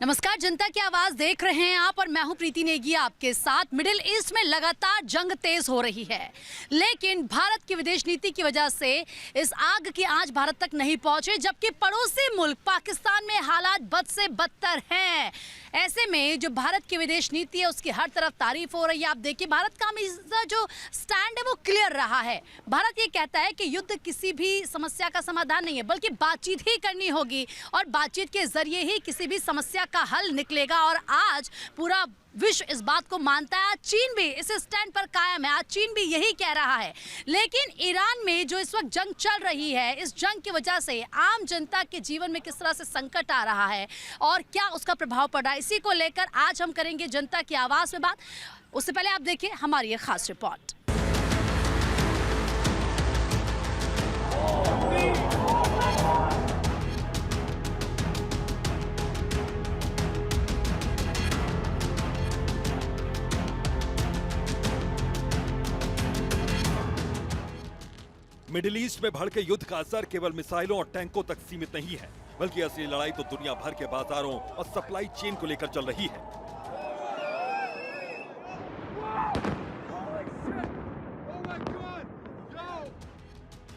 नमस्कार, जनता की आवाज देख रहे हैं आप और मैं हूं प्रीति नेगी आपके साथ। मिडिल ईस्ट में लगातार जंग तेज हो रही है, लेकिन भारत की विदेश नीति की वजह से इस आग की आंच भारत तक नहीं पहुंचे, जबकि पड़ोसी मुल्क पाकिस्तान में हालात बद से बदतर हैं। ऐसे में जो भारत की विदेश नीति है उसकी हर तरफ तारीफ हो रही है। आप देखिए, भारत का हमेशा जो स्टैंड है वो क्लियर रहा है। भारत ये कहता है कि युद्ध किसी भी समस्या का समाधान नहीं है, बल्कि बातचीत ही करनी होगी और बातचीत के जरिए ही किसी भी समस्या का हल निकलेगा। और आज पूरा विश्व इस बात को मानता है, चीन भी इस स्टैंड पर कायम है। आज चीन भी यही कह रहा है। लेकिन ईरान में जो इस वक्त जंग चल रही है, इस जंग की वजह से आम जनता के जीवन में किस तरह से संकट आ रहा है और क्या उसका प्रभाव पड़ रहा है, इसी को लेकर आज हम करेंगे जनता की आवाज में बात। उससे पहले आप देखिए हमारी ये खास रिपोर्ट। मिडिल ईस्ट में भड़के युद्ध का असर केवल मिसाइलों और टैंकों तक सीमित नहीं है, बल्कि असली लड़ाई तो दुनिया भर के बाजारों और सप्लाई चेन को लेकर चल रही है।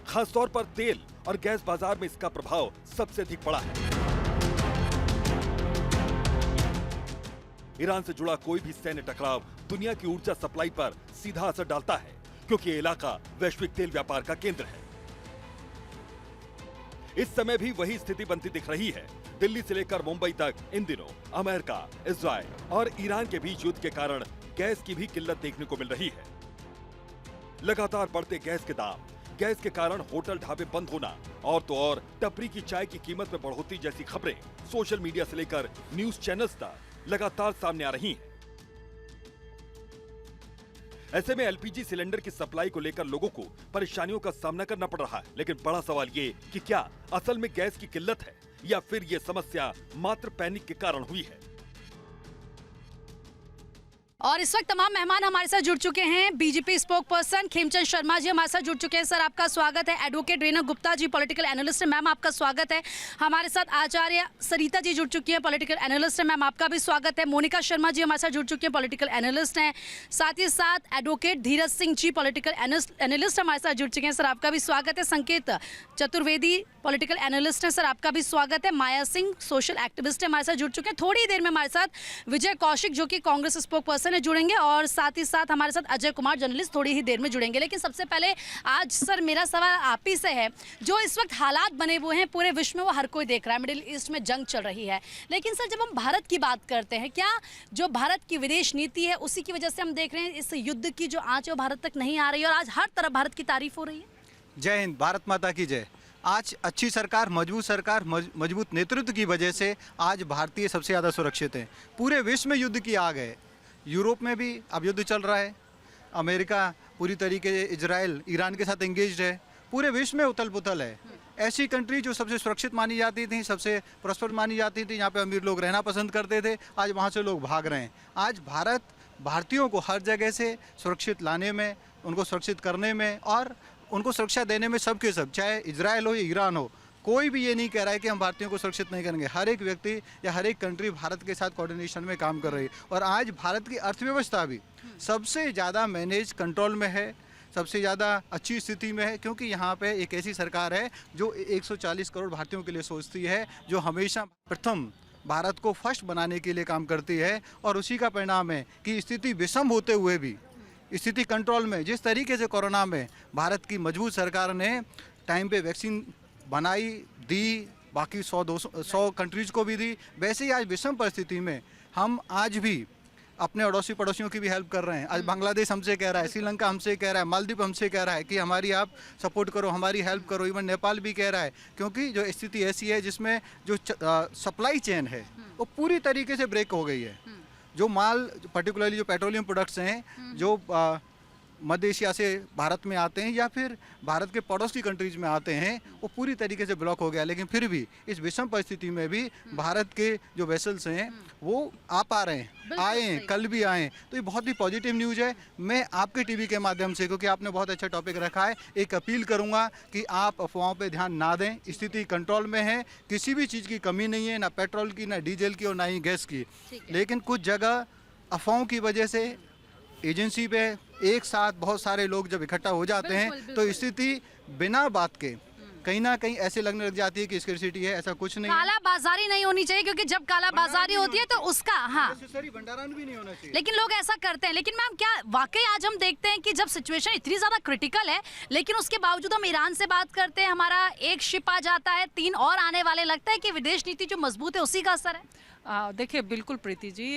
खासतौर पर तेल और गैस बाजार में इसका प्रभाव सबसे अधिक पड़ा है। ईरान से जुड़ा कोई भी सैन्य टकराव दुनिया की ऊर्जा सप्लाई पर सीधा असर डालता है, क्योंकि ये इलाका वैश्विक तेल व्यापार का केंद्र है। इस समय भी वही स्थिति बनती दिख रही है। दिल्ली से लेकर मुंबई तक इन दिनों अमेरिका, इजराइल और ईरान के बीच युद्ध के कारण गैस की भी किल्लत देखने को मिल रही है। लगातार बढ़ते गैस के दाम, गैस के कारण होटल ढाबे बंद होना और तो और टपरी की चाय की कीमत में बढ़ोतरी जैसी खबरें सोशल मीडिया से लेकर न्यूज चैनल्स तक लगातार सामने आ रही हैं। ऐसे में एलपीजी सिलेंडर की सप्लाई को लेकर लोगों को परेशानियों का सामना करना पड़ रहा है। लेकिन बड़ा सवाल ये कि क्या असल में गैस की किल्लत है या फिर ये समस्या मात्र पैनिक के कारण हुई है। और इस वक्त तमाम मेहमान हमारे साथ जुड़ चुके हैं। BJP spokesperson Khemchand Sharma ji हमारे साथ जुड़ चुके हैं। सर, आपका स्वागत है। Advocate Renu Gupta ji political analyst है, मैम आपका स्वागत है। हमारे साथ आचार्य सरिता जी जुड़ चुकी हैं, पॉलिटिकल एनालिस्ट है, मैम आपका भी स्वागत है। मोनिका शर्मा जी हमारे साथ जुड़ चुकी हैं, पॉलिटिकल एनालिस्ट हैं। साथ ही साथ advocate Dheeraj Singh ji political analyst हमारे साथ जुड़ चुके हैं, सर आपका भी स्वागत है। संकेत चतुर्वेदी पॉलिटिकल एनालिस्ट है, सर आपका भी स्वागत है। माया सिंह सोशल एक्टिविस्ट है, हमारे साथ जुड़ चुके हैं। थोड़ी देर में हमारे साथ विजय कौशिक जो कि कांग्रेस स्पोक पर्सन जुड़ेंगे और साथ ही साथ हमारे साथ अजय कुमार जर्नलिस्ट थोड़ी ही देर में जुड़ेंगे। लेकिन सबसे पहले आज सर मेरा सवाल आप ही से है। जो इस वक्त हालात बने हुए हैं पूरे विश्व में वो हर कोई देख रहा है, मिडिल ईस्ट में जंग चल रही है। लेकिन सर जब हम भारत की बात करते हैं, क्या जो भारत की विदेश नीति है उसी की वजह से हम देख रहे हैं इस युद्ध की जो आंच है वो भारत तक नहीं आ रही है और आज हर तरफ भारत की तारीफ हो रही है? जय हिंद, भारत माता की जय। आज अच्छी सरकार, मजबूत नेतृत्व की वजह से आज भारतीय सबसे ज़्यादा सुरक्षित हैं। पूरे विश्व में युद्ध की आग है। यूरोप में भी अब युद्ध चल रहा है। अमेरिका पूरी तरीके से इजराइल, ईरान के साथ एंगेज्ड है। पूरे विश्व में उथल पुथल है। ऐसी कंट्री जो सबसे सुरक्षित मानी जाती थी, सबसे प्रॉस्पर मानी जाती थी, यहाँ पे अमीर लोग रहना पसंद करते थे, आज वहाँ से लोग भाग रहे हैं। आज भारत भारतीयों को हर जगह से सुरक्षित लाने में, उनको सुरक्षित करने में और उनको सुरक्षा देने में सबके सब, चाहे इजराइल हो या ईरान हो, कोई भी ये नहीं कह रहा है कि हम भारतीयों को सुरक्षित नहीं करेंगे। हर एक व्यक्ति या हर एक कंट्री भारत के साथ कोऑर्डिनेशन में काम कर रही है। और आज भारत की अर्थव्यवस्था भी सबसे ज़्यादा मैनेज, कंट्रोल में है, सबसे ज़्यादा अच्छी स्थिति में है, क्योंकि यहाँ पे एक ऐसी सरकार है जो 140 करोड़ भारतीयों के लिए सोचती है, जो हमेशा प्रथम भारत को फर्स्ट बनाने के लिए काम करती है। और उसी का परिणाम है कि स्थिति विषम होते हुए भी स्थिति कंट्रोल में, जिस तरीके से कोरोना में भारत की मजबूत सरकार ने टाइम पे वैक्सीन बनाई, दी, बाकी 100 कंट्रीज़ को भी दी, वैसे ही आज विषम परिस्थिति में हम आज भी अपने अड़ोसी पड़ोसियों की भी हेल्प कर रहे हैं। आज बांग्लादेश हमसे कह रहा है, श्रीलंका हमसे कह रहा है, मालदीव हमसे कह रहा है कि हमारी आप सपोर्ट करो, हमारी हेल्प करो। इवन नेपाल भी कह रहा है, क्योंकि जो स्थिति ऐसी है जिसमें जो सप्लाई चेन है वो पूरी तरीके से ब्रेक हो गई है। जो माल, पर्टिकुलरली जो पेट्रोलियम प्रोडक्ट्स हैं, जो मध्य एशिया से भारत में आते हैं या फिर भारत के पड़ोसी कंट्रीज में आते हैं, वो पूरी तरीके से ब्लॉक हो गया। लेकिन फिर भी इस विषम परिस्थिति में भी भारत के जो वेसल्स हैं वो आ पा रहे हैं, आए हैं, कल भी आए हैं। तो ये बहुत ही पॉजिटिव न्यूज़ है। मैं आपके टीवी के माध्यम से, क्योंकि आपने बहुत अच्छा टॉपिक रखा है, एक अपील करूंगा कि आप अफवाहों पे ध्यान ना दें। स्थिति कंट्रोल में है, किसी भी चीज़ की कमी नहीं है, ना पेट्रोल की, ना डीजल की और ना ही गैस की। लेकिन कुछ जगह अफवाहों की वजह से एजेंसी पे एक साथ बहुत सारे लोग जब इकट्ठा हो जाते हैं तो स्थिति बिना बात के कहीं ना कहीं ऐसे लगने लग जाती है कि स्कैर्सिटी है। ऐसा कुछ नहीं है। काला बाजारी नहीं होनी चाहिए, क्योंकि जब काला बाजारी होती है तो उसका भंडारण भी नहीं होना चाहिए। लेकिन लोग ऐसा करते हैं। लेकिन मैम, क्या वाकई आज हम देखते हैं कि जब सिचुएशन इतनी ज्यादा क्रिटिकल है, लेकिन उसके बावजूद हम ईरान से बात करते हैं, हमारा एक शिप आ जाता है, 3 और आने वाले, लगता है कि विदेश नीति जो मजबूत है उसी का असर है? देखिए, बिल्कुल प्रीति जी,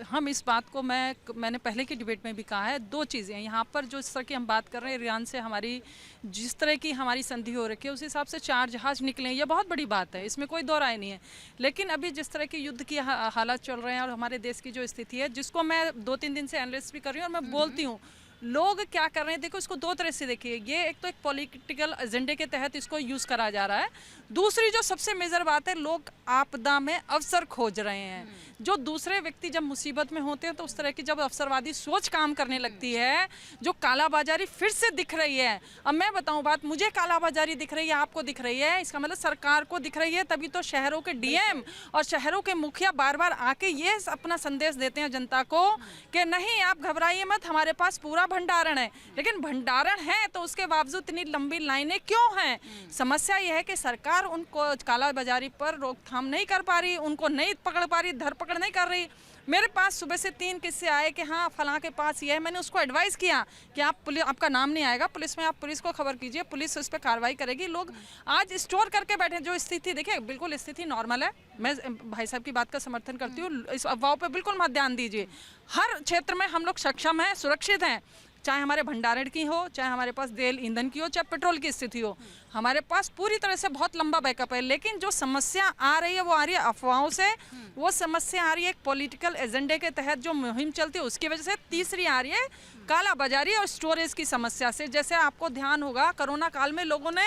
हम इस बात को मैंने पहले की डिबेट में भी कहा है। 2 चीज़ें यहाँ पर, जो इस तरह की हम बात कर रहे हैं, ईरान से हमारी जिस तरह की हमारी संधि हो रखी है उस हिसाब से 4 जहाज निकले हैं, ये बहुत बड़ी बात है, इसमें कोई दो राय नहीं है। लेकिन अभी जिस तरह की युद्ध की हालात चल रहे हैं और हमारे देश की जो स्थिति है, जिसको मैं 2-3 दिन से एनालिसिस भी कर रही हूँ और मैं बोलती हूँ, लोग क्या कर रहे हैं, देखो इसको 2 तरह से देखिए। ये एक तो एक पॉलिटिकल एजेंडे के तहत इसको यूज़ करा जा रहा है। दूसरी जो सबसे मेजर बात है, लोग आपदा में अवसर खोज रहे हैं। जो दूसरे व्यक्ति जब मुसीबत में होते हैं तो उस तरह की जब अवसरवादी सोच काम करने लगती है, जो कालाबाजारी फिर से दिख रही है। अब मैं बताऊं बात, मुझे कालाबाजारी दिख रही है, आपको दिख रही है, इसका मतलब सरकार को दिख रही है। तभी तो शहरों के डीएम और शहरों के मुखिया बार बार आके ये अपना संदेश देते हैं जनता को कि नहीं, आप घबराइए मत, हमारे पास पूरा भंडारण है। लेकिन भंडारण है तो उसके बावजूद इतनी लंबी लाइनें क्यों हैं? समस्या यह है कि सरकार उनको कालाबाजारी पर रोकथाम नहीं कर पा रही, उनको नहीं पकड़ पा रही, धरपकड़ नहीं कर रही। मेरे पास सुबह से 3 किस्से आए कि हाँ फलां के पास ये है। मैंने उसको एडवाइस किया कि आप पुलिस, आपका नाम नहीं आएगा पुलिस में, आप पुलिस को खबर कीजिए, पुलिस उस पर कार्रवाई करेगी। लोग आज स्टोर करके बैठे। जो स्थिति देखिए, बिल्कुल स्थिति नॉर्मल है। मैं भाई साहब की बात का समर्थन करती हूँ, इस अफवाहों पर बिल्कुल मत ध्यान दीजिए। हर क्षेत्र में हम लोग सक्षम हैं, सुरक्षित हैं, चाहे हमारे भंडारण की हो, चाहे हमारे पास तेल ईंधन की हो, चाहे पेट्रोल की स्थिति हो, हमारे पास पूरी तरह से बहुत लंबा बैकअप है। लेकिन जो समस्या आ रही है वो आ रही है अफवाहों से, वो समस्या आ रही है एक पॉलिटिकल एजेंडे के तहत जो मुहिम चलती है उसकी वजह से। तीसरी आ रही है काला बाजारी और स्टोरेज की समस्या से। जैसे आपको ध्यान होगा, कोरोना काल में लोगों ने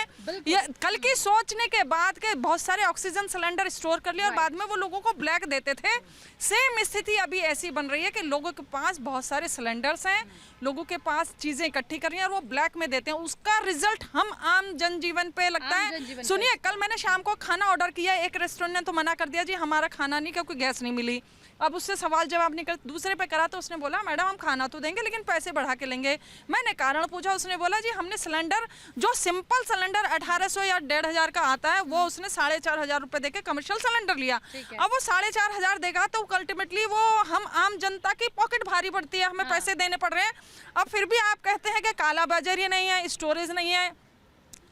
ये कल की सोचने के बाद के बहुत सारे ऑक्सीजन सिलेंडर स्टोर कर लिया और बाद में वो लोगों को ब्लैक देते थे। सेम स्थिति अभी ऐसी बन रही है कि लोगों के पास बहुत सारे सिलेंडर्स हैं, लोगों के पास चीजें इकट्ठी कर रही हैं और वो ब्लैक में देते हैं। उसका रिजल्ट हम आम जनजीवन पे लगता है। सुनिए, कल मैंने शाम को खाना ऑर्डर किया, एक रेस्टोरेंट ने तो मना कर दिया, जी हमारा खाना नहीं, क्योंकि गैस नहीं मिली। अब उससे सवाल जवाब नहीं कर, दूसरे पे करा तो उसने बोला मैडम हम खाना तो देंगे लेकिन पैसे बढ़ा के लेंगे। मैंने कारण पूछा, उसने बोला जी हमने सिलेंडर, जो सिंपल सिलेंडर 1800 या 1500 का आता है, वो उसने 4500 रुपए देके कमर्शियल सिलेंडर लिया। अब वो 4500 देगा तो अल्टीमेटली वो हम आम जनता की पॉकेट भारी पड़ती है, हमें पैसे देने पड़ रहे हैं। अब फिर भी आप कहते हैं कि कालाबाजारी नहीं है, स्टोरेज नहीं है,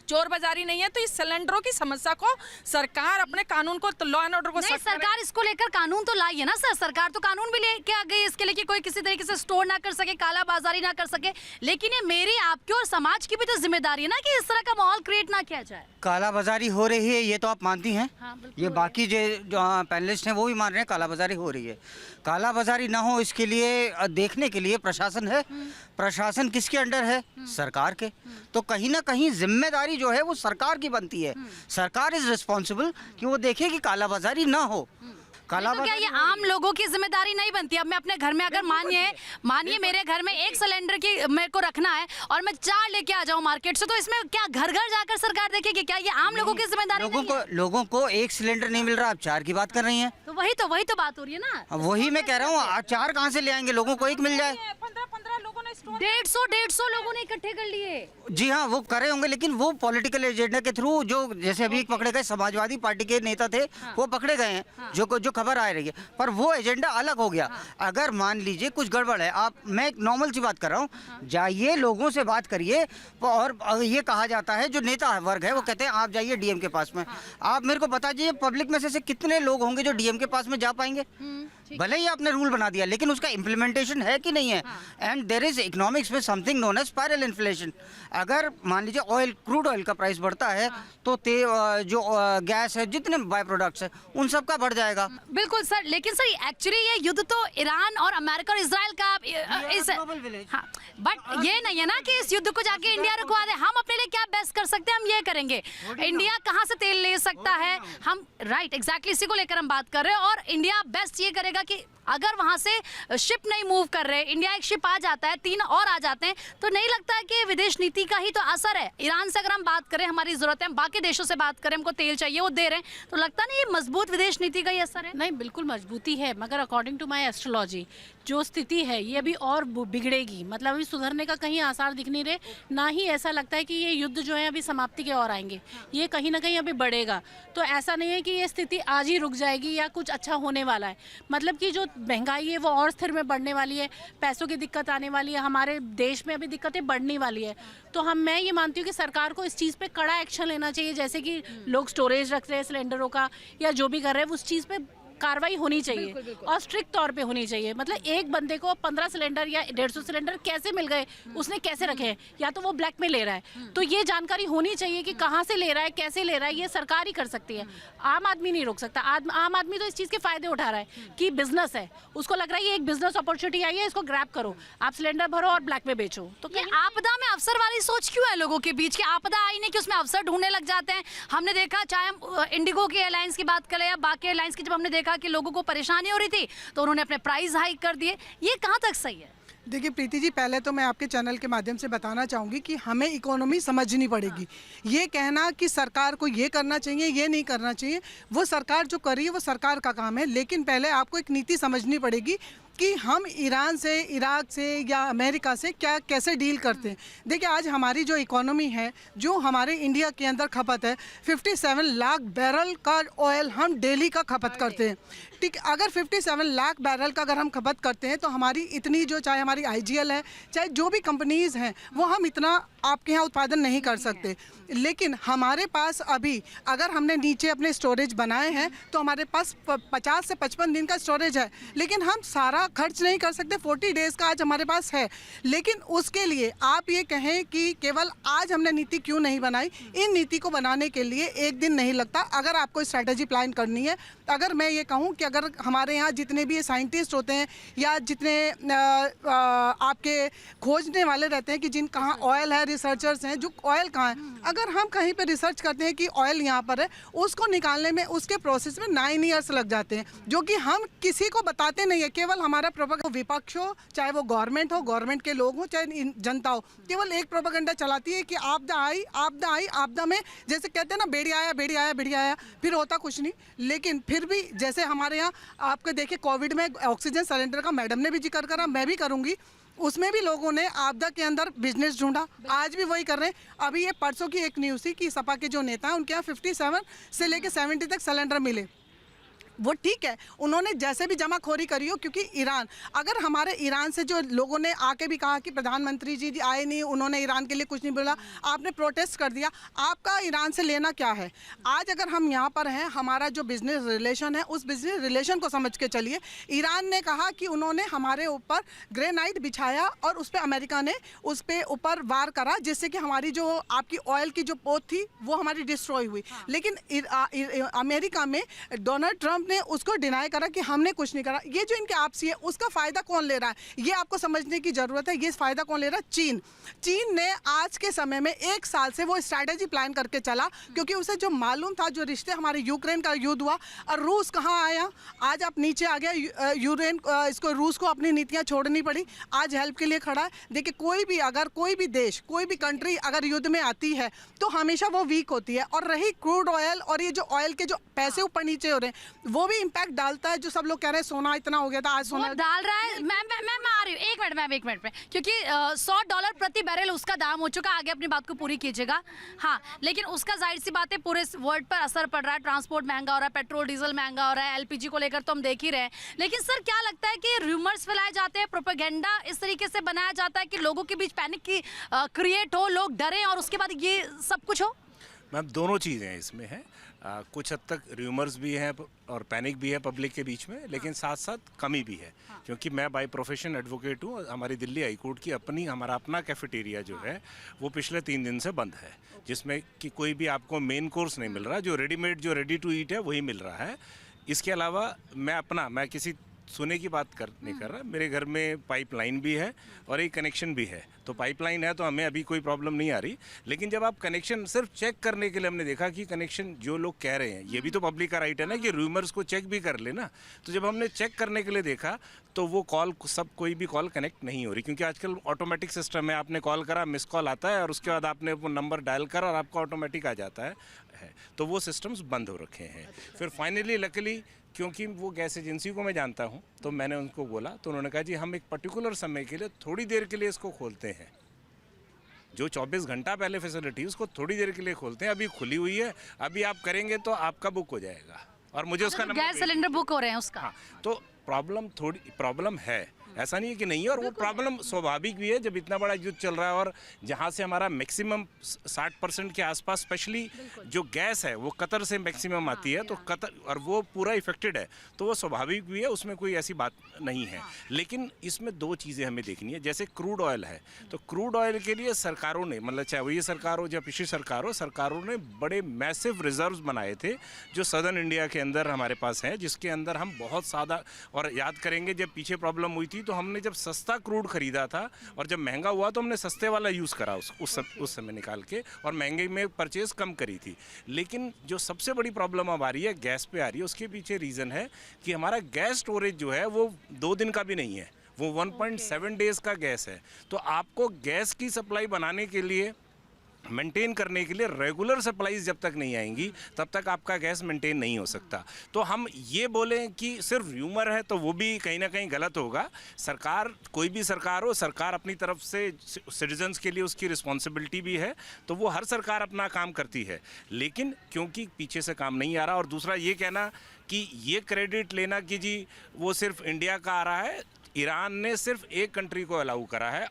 चोर बाजारी नहीं है, तो इस सिलेंडरों की समस्या को सरकार अपने कानून को, लॉ एंड ऑर्डर को, नहीं, सरकार इसको लेकर कानून तो लाई है ना सर। सरकार तो कानून भी लेके आ गई इसके लिए कि कोई किसी तरीके से स्टोर ना कर सके, काला बाजारी ना कर सके। लेकिन ये मेरी, आपकी और समाज की भी तो जिम्मेदारी है ना कि इस तरह का माहौल क्रिएट ना किया जाए। काला बाजारी हो रही है, ये तो आप मानती हैं। हाँ, ये बाकी जो पैनलिस्ट हैं वो भी मान रहे हैं काला बाजारी हो रही है। काला बाजारी ना हो इसके लिए देखने के लिए प्रशासन है। प्रशासन किसके अंडर है? सरकार के। तो कहीं ना कहीं जिम्मेदारी जो है वो सरकार की बनती है। सरकार इज रिस्पॉन्सिबल कि वो देखे कि काला बाजारी ना हो। तो क्या ये आम लोगों की जिम्मेदारी नहीं बनती? अब मैं अपने घर में अगर मानिए मेरे घर में 1 सिलेंडर की मेरे को रखना है और मैं 4 लेके आ जाऊं मार्केट से, तो इसमें क्या घर घर जाकर सरकार देखेगी? क्या ये आम लोगों की जिम्मेदारी नहीं है? लोगों को 1 सिलेंडर नहीं मिल रहा, आप 4 की बात कर रही हैं। तो वही तो बात हो रही है ना। वही मैं कह रहा हूँ, 4 कहाँ से ले आएंगे? लोगों को 1 मिल जाए। 15 लोगों ने 150 लोगों ने इकट्ठे कर लिए। जी हाँ, वो करे होंगे, लेकिन वो पॉलिटिकल एजेंडा के थ्रू, जो जैसे अभी पकड़े गए समाजवादी पार्टी के नेता थे, वो पकड़े गए हैं, जो खबर आ रही है, पर वो एजेंडा अलग हो गया। अगर मान लीजिए कुछ गड़बड़ है, मैं एक नॉर्मल सी बात कर रहा हूँ, जाइए लोगों से बात करिए। और ये कहा जाता है, जो नेता वर्ग है वो कहते हैं आप जाइए डीएम के पास में। आप मेरे को बता दीजिए, पब्लिक में से कितने लोग होंगे जो डीएम के पास में जा पाएंगे? भले ही आपने रूल बना दिया, लेकिन उसका इम्प्लीमेंटेशन है कि नहीं है। एंड देयर इज इकोनॉमिक्स में something known as spiral inflation. अगर मान लीजिए ऑयल, क्रूड ऑयल का प्राइस बढ़ता है तो जो गैस है, जितने बाय प्रोडक्ट्स है, उन सब का बढ़ जाएगा। बिल्कुल सर, लेकिन सर एक्चुअली ये युद्ध तो ईरान और अमेरिका और इजराइल का इस हाँ, बट ये नहीं है ना कि इस युद्ध को जाके इंडिया रुकवा दे। हम अपने लिए क्या बेस्ट कर सकते हैं, हम ये करेंगे। इंडिया कहाँ से तेल ले सकता है, हम राइट एग्जैक्टली इसी को लेकर हम बात कर रहे हैं। और इंडिया बेस्ट ये करेगा कि अगर वहां से शिप नहीं मूव कर रहे, इंडिया एक शिप आ जाता है, 3 और आ जाते हैं, तो नहीं लगता है कि विदेश नीति का ही तो असर है। ईरान से अगर हम बात करें, हमारी जरूरत है, हम बाकी देशों से बात करें, हमको तेल चाहिए, वो दे रहे हैं, तो लगता नहीं ये मजबूत विदेश नीति का ही असर है? नहीं, बिल्कुल मजबूती है, मगर अकॉर्डिंग टू माय एस्ट्रोलॉजी जो स्थिति है ये अभी और बिगड़ेगी। मतलब अभी सुधरने का कहीं आसार दिख नहीं रहे, ना ही ऐसा लगता है कि ये युद्ध जो है अभी समाप्ति के ओर आएंगे। ये कहीं ना कहीं अभी बढ़ेगा। तो ऐसा नहीं है कि ये स्थिति आज ही रुक जाएगी या कुछ अच्छा होने वाला है। मतलब कि जो महंगाई है वो और स्थिर में बढ़ने वाली है, पैसों की दिक्कत आने वाली है, हमारे देश में अभी दिक्कतें बढ़ने वाली है। तो मैं ये मानती हूँ कि सरकार को इस चीज़ पे कड़ा एक्शन लेना चाहिए। जैसे कि लोग स्टोरेज रख रहे हैं सिलेंडरों का या जो भी कर रहे हैं, उस चीज़ पे कार्रवाई होनी चाहिए और स्ट्रिक्ट तौर पे होनी चाहिए। मतलब एक बंदे को 15 सिलेंडर या 150 सिलेंडर कैसे मिल गए, उसने कैसे रखे हैं, या तो वो ब्लैक में ले रहा है, तो ये जानकारी होनी चाहिए कि कहाँ से ले रहा है, कैसे ले रहा है। ये सरकार ही कर सकती है, आम आदमी नहीं रोक सकता। आम आदमी तो इस चीज़ के फायदे उठा रहा है कि बिजनेस है, उसको लग रहा है ये एक बिजनेस अपॉर्चुनिटी आई है, इसको ग्रैब करो, आप सिलेंडर भरो और ब्लैक में बेचो। तो ये आपदा में अवसर वाली सोच क्यों है लोगों के बीच, कि आपदा आई नहीं कि उसमें अवसर ढूंढने लग जाते हैं? हमने देखा, चाहे हम इंडिगो की एयरलाइंस की बात करें या बाकी एयरलाइंस की, जब हमने देखा कि लोगों को परेशानी हो रही थी तो उन्होंने अपने प्राइस हाइक कर दिए। ये कहाँ तक सही है? देखिए प्रीति जी, पहले तो मैं आपके चैनल के माध्यम से बताना चाहूँगी कि हमें इकोनॉमी समझनी पड़ेगी। ये कहना कि सरकार को ये करना चाहिए, ये नहीं करना चाहिए, वो सरकार जो कर रही है वो सरकार का काम है। लेकिन पहले आपको एक नीति समझनी पड़ेगी कि हम ईरान से, इराक से या अमेरिका से कैसे डील करते हैं। देखिए आज हमारी जो इकोनॉमी है, जो हमारे इंडिया के अंदर खपत है, 57 लाख बैरल का ऑयल हम डेली का खपत करते हैं। ठीक, अगर 57 लाख बैरल का अगर हम खपत करते हैं तो हमारी इतनी जो, चाहे हमारी IGL है, चाहे जो भी कंपनीज़ हैं, वो हम इतना आपके यहाँ उत्पादन नहीं कर सकते। लेकिन हमारे पास अभी अगर हमने नीचे अपने स्टोरेज बनाए हैं तो हमारे पास 50 से 55 दिन का स्टोरेज है, लेकिन हम सारा खर्च नहीं कर सकते। 40 डेज़ का आज हमारे पास है। लेकिन उसके लिए आप ये कहें कि केवल आज हमने नीति क्यों नहीं बनाई, इन नीति को बनाने के लिए एक दिन नहीं लगता। अगर आपको स्ट्रैटेजी प्लान करनी है, अगर मैं ये कहूँ कि अगर हमारे यहाँ जितने भी साइंटिस्ट होते हैं या जितने आपके खोजने वाले रहते हैं कि जिन कहाँ ऑयल है, रिसर्चर्स हैं जो ऑयल कहाँ है, अगर हम कहीं पे रिसर्च करते हैं कि ऑयल यहाँ पर है, उसको निकालने में उसके प्रोसेस में 9 ईयर्स लग जाते हैं, जो कि हम किसी को बताते नहीं है। केवल हमारा प्रोपेगेंडा, विपक्ष हो चाहे वो गवर्नमेंट हो, गवर्नमेंट के लोग हो चाहे जनता हो, केवल एक प्रोपेगेंडा चलाती है कि आपदा आई, आपदा आई, आपदा में जैसे कहते हैं ना, बेड़ी आया, बेड़ी आया, बेड़ी आया, फिर होता कुछ नहीं। लेकिन फिर भी जैसे हमारे यहाँ आपके देखिए कोविड में ऑक्सीजन सिलेंडर का मैडम ने भी जिक्र करा, मैं भी करूँगी, उसमें भी लोगों ने आपदा के अंदर बिजनेस ढूंढा, आज भी वही कर रहे हैं। अभी ये परसों की एक न्यूज़ थी कि सपा के जो नेता हैं उनके यहाँ 57 से लेके 70 तक सिलेंडर मिले। वो ठीक है, उन्होंने जैसे भी जमाखोरी करी हो, क्योंकि ईरान, अगर हमारे ईरान से जो लोगों ने आके भी कहा कि प्रधानमंत्री जी आए नहीं, उन्होंने ईरान के लिए कुछ नहीं बोला, आपने प्रोटेस्ट कर दिया, आपका ईरान से लेना क्या है? आज अगर हम यहाँ पर हैं, हमारा जो बिजनेस रिलेशन है, उस बिजनेस रिलेशन को समझ के चलिए। ईरान ने कहा कि उन्होंने हमारे ऊपर ग्रेनाइट बिछाया और उस पर अमेरिका ने उस पर ऊपर वार करा, जिससे कि हमारी जो आपकी ऑयल की जो पोत थी वो हमारी डिस्ट्रॉय हुई। लेकिन अमेरिका में डोनाल्ड ट्रंप ने उसको डिनाई करा कि हमने कुछ नहीं करा। ये जो इनके आपसी है, उसका फायदा कौन ले रहा है, ये आपको समझने की जरूरत है। ये फायदा कौन ले रहा है? चीन। चीन ने आज के समय में 1 साल से वो स्ट्रैटेजी प्लान करके चला, क्योंकि उसे जो मालूम था, जो रिश्ते हमारे यूक्रेन का युद्ध हुआ और रूस कहाँ आया, आज आप नीचे आ गया, यूक्रेन इसको, रूस को अपनी नीतियाँ छोड़नी पड़ी, आज हेल्प के लिए खड़ा है। देखिए कोई भी, अगर कोई भी देश, कोई भी कंट्री अगर युद्ध में आती है तो हमेशा वो वीक होती है। और रही क्रूड ऑयल और ये जो ऑयल के जो पैसे ऊपर नीचे हो रहे हैं, वो भी इम्पैक्ट डालता है। जो सब लोग कह रहे हैं सोना इतना हो गया था, आज सोना डाल रहा है। मैं आ रही हूँ, एक मिनट में, क्योंकि $100 प्रति बैरल उसका दाम हो चुका। आगे अपनी बात को पूरी कीजिएगा। हाँ, लेकिन उसका जाहिर सी बात है पूरे वर्ल्ड पर असर पड़ रहा है। ट्रांसपोर्ट महंगा हो रहा है, पेट्रोल डीजल महंगा हो रहा है, LPG को लेकर तो हम देख ही रहे हैं। लेकिन सर क्या लगता है कि रूमर्स फैलाए जाते हैं, प्रोपेगेंडा इस तरीके से बनाया जाता है कि लोगों के बीच पैनिक की क्रिएट हो, लोग डरें और उसके बाद ये सब कुछ हो? मैम दोनों चीज़ें इसमें हैं। कुछ हद तक र्यूमर्स भी हैं और पैनिक भी है पब्लिक के बीच में, लेकिन साथ साथ कमी भी है, क्योंकि मैं बाय प्रोफेशन एडवोकेट हूँ। हमारी दिल्ली हाई कोर्ट की हमारा अपना कैफेटेरिया जो है वो पिछले 3 दिन से बंद है, जिसमें कि कोई भी आपको मेन कोर्स नहीं मिल रहा, जो रेडी टू ईट है वही मिल रहा है। इसके अलावा मैं किसी सोने की बात नहीं कर रहा, मेरे घर में पाइपलाइन भी है और एक कनेक्शन भी है। तो पाइपलाइन है तो हमें अभी कोई प्रॉब्लम नहीं आ रही, लेकिन जब आप कनेक्शन सिर्फ चेक करने के लिए हमने देखा कि कनेक्शन जो लोग कह रहे हैं, ये भी तो पब्लिक का राइट है ना कि रूमर्स को चेक भी कर लेना। तो जब हमने चेक करने के लिए देखा तो वो कोई भी कॉल कनेक्ट नहीं हो रही, क्योंकि आजकल ऑटोमेटिक सिस्टम है, आपने कॉल करा, मिस कॉल आता है और उसके बाद आपने वो नंबर डायल करा और आपका ऑटोमेटिक आ जाता है। तो वो सिस्टम्स बंद हो रखे हैं। फिर फाइनली लकीली, क्योंकि वो गैस एजेंसी को मैं जानता हूँ, तो मैंने उनको बोला, तो उन्होंने कहा जी हम एक पर्टिकुलर समय के लिए थोड़ी देर के लिए इसको खोलते हैं, जो 24 घंटा पहले फैसिलिटी उसको थोड़ी देर के लिए खोलते हैं। अभी खुली हुई है, अभी आप करेंगे तो आपका बुक हो जाएगा और मुझे उसका नंबर, गैस सिलेंडर बुक हो रहे हैं उसका। हाँ, तो प्रॉब्लम है, ऐसा नहीं है कि नहीं है, और वो प्रॉब्लम स्वाभाविक भी है जब इतना बड़ा युद्ध चल रहा है और जहाँ से हमारा मैक्सिमम 60% के आसपास स्पेशली जो गैस है वो कतर से मैक्सिमम आती है, तो कतर और वो पूरा इफेक्टेड है, तो वो स्वाभाविक भी है, उसमें कोई ऐसी बात नहीं है। लेकिन इसमें 2 चीज़ें हमें देखनी है। जैसे क्रूड ऑयल है, तो क्रूड ऑयल के लिए सरकारों ने, मतलब चाहे वो ये सरकार हो या पिछली सरकार हो, सरकारों ने बड़े मैसिव रिजर्व्स बनाए थे जो सदर्न इंडिया के अंदर हमारे पास हैं, जिसके अंदर हम बहुत ज़्यादा, और याद करेंगे जब पीछे प्रॉब्लम हुई थी तो हमने जब सस्ता क्रूड खरीदा था और जब महंगा हुआ तो हमने सस्ते वाला यूज़ करा उस समय निकाल के, और महंगे में परचेज कम करी थी। लेकिन जो सबसे बड़ी प्रॉब्लम अब आ रही है, गैस पे आ रही है, उसके पीछे रीज़न है कि हमारा गैस स्टोरेज जो है वो 2 दिन का भी नहीं है, वो 1.7 डेज़ का गैस है। तो आपको गैस की सप्लाई बनाने के लिए, मेंटेन करने के लिए रेगुलर सप्लाईज जब तक नहीं आएंगी तब तक आपका गैस मेंटेन नहीं हो सकता। तो हम ये बोलें कि सिर्फ र्यूमर है तो वो भी कहीं ना कहीं गलत होगा। सरकार, कोई भी सरकार हो, सरकार अपनी तरफ से सिटीजन्स के लिए उसकी रिस्पॉन्सिबिलिटी भी है, तो वो हर सरकार अपना काम करती है, लेकिन क्योंकि पीछे से काम नहीं आ रहा। और दूसरा ये कहना कि ये क्रेडिट लेना कि जी वो सिर्फ इंडिया का आ रहा है, ईरान ने सिर्फ एक कंट्री को अलाउ करा है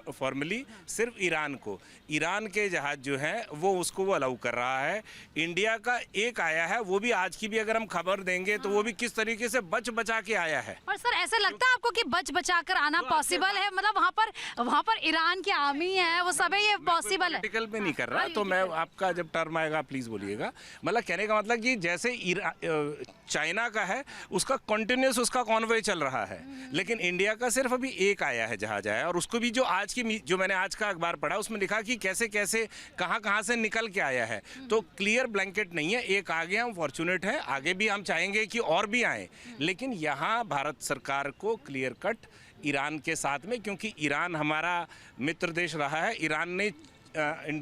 फॉर्मली, सिर्फ ईरान को। ईरान के जहाज जो हैं वो उसको वो अलाउ कर रहा है। इंडिया का एक आया है, वो भी आज की भी अगर हम खबर देंगे तो वो भी किस तरीके से बचा के आया है। और सर ऐसे लगता है आपको कि बचा कर आना पॉसिबल है? मतलब वहाँ पर ईरान की आर्मी है, वो सब है, ये पॉसिबल है? पॉलिटिकल पे नहीं कर रहा, तो मैं आपका जब टर्म आएगा प्लीज बोलिएगा। मतलब कहने का मतलब कि जैसे चाइना का है उसका कंटिन्यूस उसका कॉन्वॉय चल रहा है, लेकिन इंडिया का सिर्फ अभी एक आया है जहाज आया, और उसको भी जो मैंने आज का अखबार पढ़ा उसमें लिखा कि कैसे कैसे कहाँ से निकल के आया है। तो क्लियर ब्लैंकेट नहीं है, एक आ गया, हम फॉर्चुनेट है, आगे भी हम चाहेंगे कि और भी आए, लेकिन यहाँ भारत सरकार को क्लियर कट ईरान के साथ में, क्योंकि ईरान हमारा मित्र देश रहा है। ईरान ने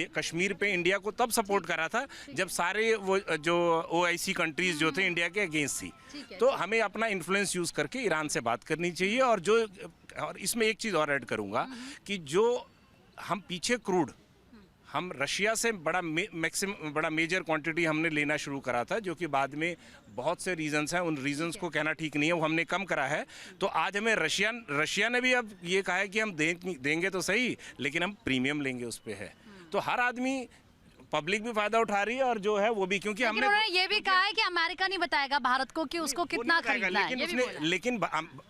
कश्मीर पे इंडिया को तब सपोर्ट करा था जब सारे वो जो OIC कंट्रीज जो थे इंडिया के अगेंस्ट थी। तो हमें अपना इन्फ्लुएंस यूज़ करके ईरान से बात करनी चाहिए। और इसमें एक चीज़ और ऐड करूँगा कि जो हम पीछे क्रूड, हम रशिया से बड़ा मेजर क्वांटिटी हमने लेना शुरू करा था, जो कि बाद में बहुत से रीजंस हैं, उन रीजंस को कहना ठीक नहीं है, वो हमने कम करा है। तो आज हमें रशिया ने भी अब ये कहा है कि हम देंगे तो सही, लेकिन हम प्रीमियम लेंगे उस पर है। तो हर आदमी, पब्लिक भी फायदा उठा रही है और जो है वो भी, क्योंकि हमने उन्होंने ये भी कहा है कि अमेरिका नहीं बताएगा भारत को कि उसको कितना खरीदना है। लेकिन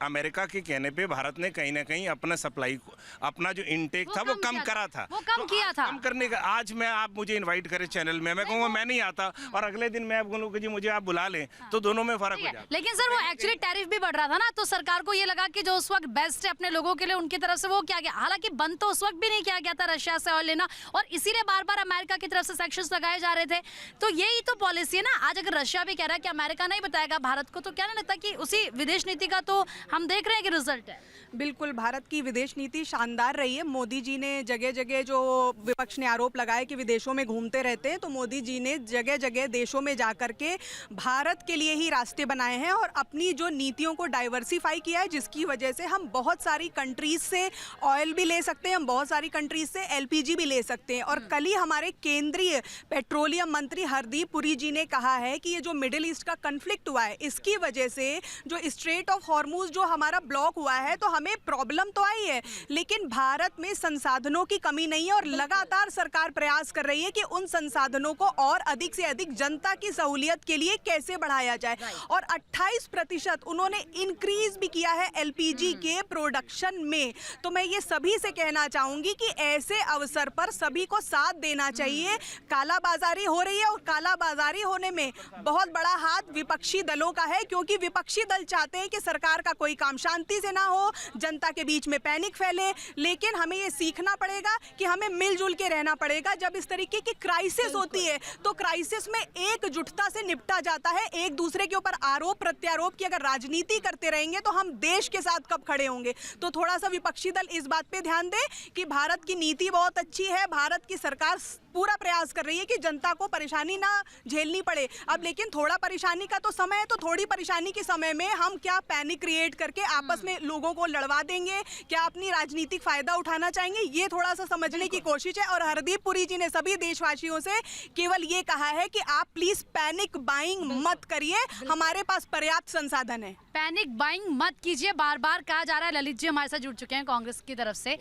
अमेरिका के कहने पे भारत ने कहीं ना कहीं अपना सप्लाई, अपना जो इनटेक था वो कम करा था, वो कम किया था। कम करने का आज मैं, आप मुझे इनवाइट करें चैनल में, मैं कहूँगा मैं नहीं आता, और अगले दिन मैं बोलूँ कि जी मुझे आप बुला लें, तो दोनों में फर्क हो जाता है। लेकिन सर वो एक्चुअली टैरिफ भी बढ़ रहा था ना, तो सरकार को ये लगा कि जो उस वक्त बेस्ट है अपने लोगों के लिए, उनकी तरफ से वो किया गया। हालांकि बंद तो उस वक्त भी नहीं किया गया था रशिया से ऑयल लेना, और इसीलिए बार बार अमेरिका की तरफ से सेक्शंस लगाए जा रहे थे। तो यही तो पॉलिसी है ना। आज अगर रशिया भी कह रहा है कि अमेरिका नहीं बताएगा भारत को, तो क्या नहीं लगता कि उसी विदेश नीति का तो हम देख रहे हैं कि रिजल्ट है? बिल्कुल, भारत की विदेश नीति शानदार रही है। मोदी जी ने जगह जगह, जो विपक्ष ने आरोप लगाया कि विदेशों में घूमते रहते हैं, तो मोदी जी ने जगह जगह देशों में जाकर के भारत के लिए ही रास्ते बनाए हैं और अपनी जो नीतियों को डाइवर्सिफाई किया है, जिसकी वजह से हम बहुत सारी कंट्रीज से ऑयल भी ले सकते हैं, हम बहुत सारी कंट्रीज से LPG भी ले सकते हैं। और कल ही हमारे केंद्रीय केंद्रीय पेट्रोलियम मंत्री हरदीप पुरी जी ने कहा है कि ये जो मिडिल ईस्ट का कन्फ्लिक्ट हुआ है, इसकी वजह से जो स्ट्रेट ऑफ हॉर्मुज जो हमारा ब्लॉक हुआ है, तो हमें प्रॉब्लम तो आई है, लेकिन भारत में संसाधनों की कमी नहीं है और लगातार सरकार प्रयास कर रही है कि उन संसाधनों को और अधिक से अधिक जनता की सहूलियत के लिए कैसे बढ़ाया जाए। और 28% उन्होंने इंक्रीज भी किया है एलपीजी के प्रोडक्शन में। तो मैं ये सभी से कहना चाहूंगी कि ऐसे अवसर पर सभी को साथ देना चाहिए। कालाबाजारी हो रही है और कालाबाजारी होने में बहुत बड़ा हाथ विपक्षी दलों का है, क्योंकि विपक्षी दल चाहते हैं कि सरकार का कोई काम शांति से ना हो, जनता के बीच में पैनिक फैले। लेकिन हमें ये सीखना पड़ेगा कि हमें मिलजुल के रहना पड़ेगा। जब इस तरीके की क्राइसिस होती है तो क्राइसिस में एकजुटता से निपटा जाता है। एक दूसरे के ऊपर आरोप प्रत्यारोप की अगर राजनीति करते रहेंगे तो हम देश के साथ कब खड़े होंगे। तो थोड़ा सा विपक्षी दल इस बात पे ध्यान दे कि भारत की नीति बहुत अच्छी है, भारत की सरकार पूरा प्रयास कर रही है कि जनता को परेशानी ना झेलनी पड़े। अब लेकिन थोड़ा परेशानी का तो समय है, तो थोड़ी परेशानी के समय में हम क्या पैनिक क्रिएट करके आपस में लोगों को लड़वा देंगे, क्या अपनी राजनीतिक फायदा उठाना चाहेंगे, ये थोड़ा सा समझने की कोशिश है। और हरदीप पुरी जी ने सभी देशवासियों से केवल ये कहा है कि आप प्लीज पैनिक बाइंग मत करिए, हमारे पास पर्याप्त संसाधन है। पैनिक बाइंग मत कीजिए, बार बार कहा जा रहा है। ललित जी हमारे साथ जुड़ चुके हैं कांग्रेस की तरफ से।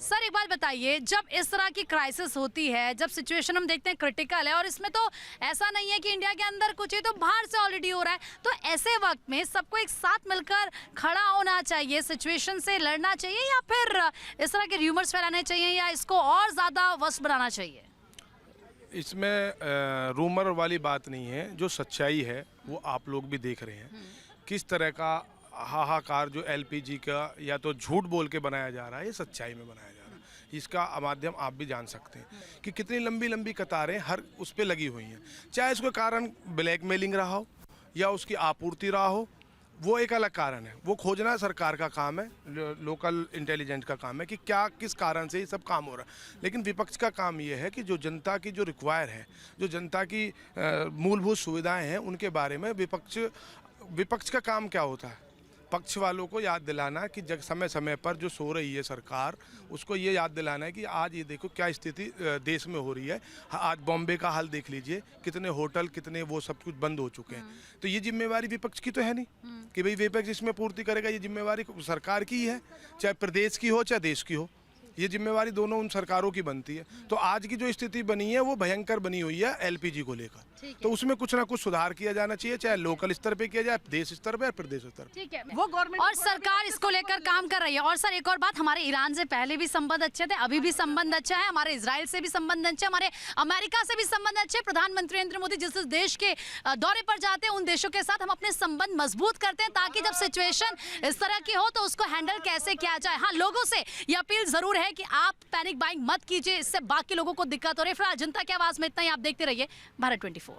सर एक बात बताइए, जब इस तरह की क्राइसिस होती है, जब सिचुएशन हम देखते हैं क्रिटिकल है, और इसमें तो ऐसा नहीं है कि इंडिया के अंदर कुछ है तो बाहर से ऑलरेडी हो रहा है, तो ऐसे वक्त में सबको एक साथ मिलकर खड़ा होना चाहिए, सिचुएशन से लड़ना चाहिए, या फिर इस तरह के र्यूमर्स फैलाने चाहिए, या इसको और ज़्यादा वर्स्ट बनाना चाहिए? इसमें रूमर वाली बात नहीं है, जो सच्चाई है वो आप लोग भी देख रहे हैं। किस तरह का हाहाकार जो एलपीजी का या तो झूठ बोल के बनाया जा रहा है, ये सच्चाई में बनाया जा रहा है। इसका माध्यम आप भी जान सकते हैं कि कितनी लंबी लंबी कतारें हर उस पर लगी हुई हैं। चाहे उसका कारण ब्लैकमेलिंग रहा हो या उसकी आपूर्ति रहा हो, वो एक अलग कारण है, वो खोजना सरकार का काम है, लोकल इंटेलिजेंस का काम है कि क्या किस कारण से ये सब काम हो रहा है। लेकिन विपक्ष का काम ये है कि जो जनता की जो रिक्वायर है, जो जनता की मूलभूत सुविधाएं हैं, उनके बारे में विपक्ष का काम क्या होता है, पक्ष वालों को याद दिलाना कि जब समय समय पर जो सो रही है सरकार, उसको ये याद दिलाना है कि आज ये देखो क्या स्थिति देश में हो रही है। आज बॉम्बे का हाल देख लीजिए, कितने होटल, कितने वो सब कुछ बंद हो चुके हैं। तो ये जिम्मेवारी विपक्ष की तो है नहीं कि भाई विपक्ष इसमें पूर्ति करेगा। ये जिम्मेवारी सरकार की ही है, चाहे प्रदेश की हो चाहे देश की हो। ये जिम्मेवारी दोनों उन सरकारों की बनती है। तो आज की जो स्थिति बनी है वो भयंकर बनी हुई है एलपीजी को लेकर, तो उसमें कुछ ना कुछ सुधार किया जाना चाहिए, चाहे लोकल स्तर पे किया जाए, देश स्तर पे या प्रदेश स्तर पे। ठीक है, वो गवर्नमेंट और सरकार इसको लेकर काम कर रही है। और सर एक और बात, हमारे ईरान से पहले भी संबंध अच्छे थे, अभी भी संबंध अच्छा है, हमारे इजराइल से भी संबंध अच्छे, हमारे अमेरिका से भी संबंध अच्छे। प्रधानमंत्री नरेंद्र मोदी जिस देश के दौरे पर जाते हैं, उन देशों के साथ हम अपने संबंध मजबूत करते हैं, ताकि जब सिचुएशन इस तरह की हो तो उसको हैंडल कैसे किया जाए। हाँ, लोगों से ये अपील जरूर है कि आप पैनिक बाइंग मत कीजिए, इससे बाकी लोगों को दिक्कत हो रही है। फिलहाल जनता की आवाज में इतना ही। आप देखते रहिए भारत 24।